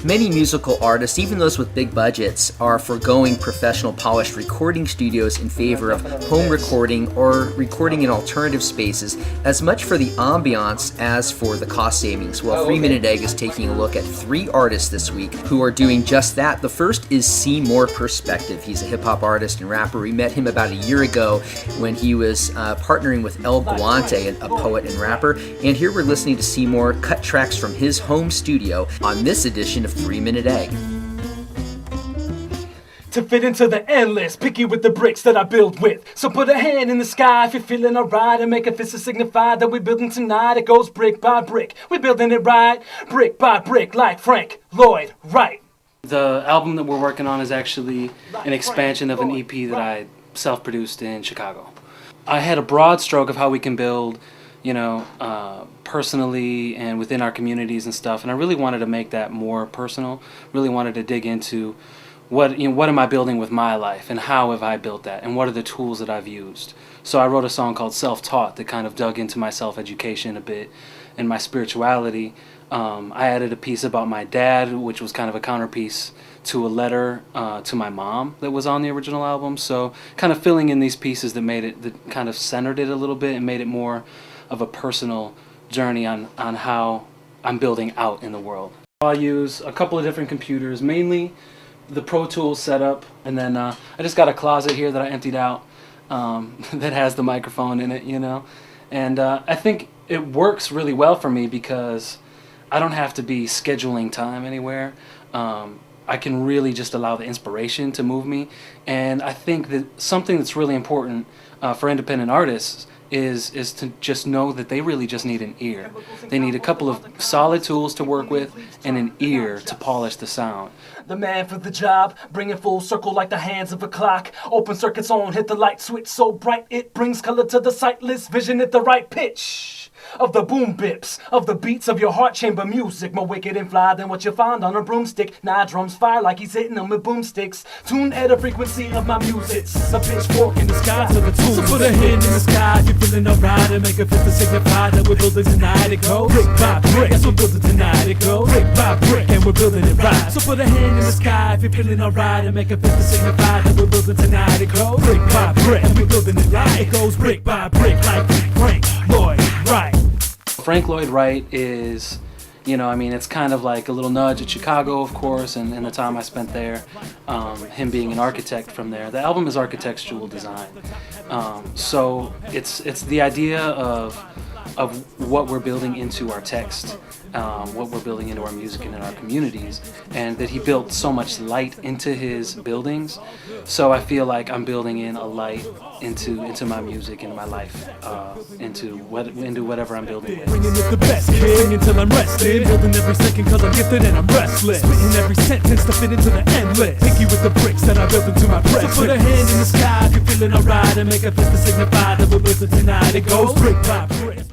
Many musical artists, even those with big budgets, are foregoing professional polished recording studios in favor of home recording or recording in alternative spaces, as much for the ambiance as for the cost savings. Well, 3 Minute Egg is taking a look at 3 artists this week who are doing just that. The first is Seymour Perspective. He's a hip-hop artist and rapper. We met him about a year ago when he was partnering with El Guante, a poet and rapper. And here we're listening to Seymour cut tracks from his home studio on this edition of 3 Minute Egg. To fit into the endless, picky with the bricks that I build with. So put a hand in the sky if you're feeling alright, and make a fist to signify that we're building tonight. It goes brick by brick, we're building it right, brick by brick, like Frank Lloyd Wright. The album that we're working on is actually an expansion of an EP that I self-produced in Chicago. I had a broad stroke of how we can build, personally and within our communities and stuff, and I really wanted to make that more personal. Really wanted to dig into what am I building with my life, and how have I built that, and what are the tools that I've used. So I wrote a song called Self-Taught that kind of dug into my self-education a bit and my spirituality. I added a piece about my dad, which was kind of a counterpiece to a letter to my mom that was on the original album. So kind of filling in these pieces that kind of centered it a little bit and made it more of a personal journey on how I'm building out in the world. I use a couple of different computers, mainly the Pro Tools setup, and then I just got a closet here that I emptied out that has the microphone in it, and I think it works really well for me because I don't have to be scheduling time anywhere. I can really just allow the inspiration to move me, and I think that something that's really important for independent artists is to just know that they really just need an ear. They need a couple of solid tools to work with and an ear to polish the sound. The man for the job, bring it full circle like the hands of a clock. Open circuits on, hit the light switch so bright it brings color to the sightless vision at the right pitch. Of the boom bips, of the beats of your heart chamber music, more wicked and fly than what you find on a broomstick. Now drums fire like he's hitting them with boomsticks. Tuned at the frequency of my music. A pitchfork in the sky to the tune. So put a hand in the sky if you're feeling alright, and make a fist to signify that we're building tonight. It goes brick by brick, yes, we're building tonight. It goes brick by brick, and we're building it right. So put a hand in the sky if you're feeling alright, and make a fist to signify that we're building tonight. It goes brick by brick, and we're building it right. It goes brick by brick like Frank Lloyd Wright. Frank Lloyd Wright is, it's kind of like a little nudge at Chicago, of course, and the time I spent there, him being an architect from there. The album is architectural design. So it's the idea of what we're building into our text, what we're building into our music and in our communities, and that he built so much light into his buildings. So I feel like I'm building in a light into my music and my life, into whatever I'm building with. Bringing it the best, kid. Singing till I'm rested, building every second cause I'm gifted and I'm restless. Spitting every sentence to fit into the endless. Picky with the bricks that I built into my presence. So put a hand in the sky if you're feeling alright, and make a fist to signify that we're building tonight. It goes brick by brick.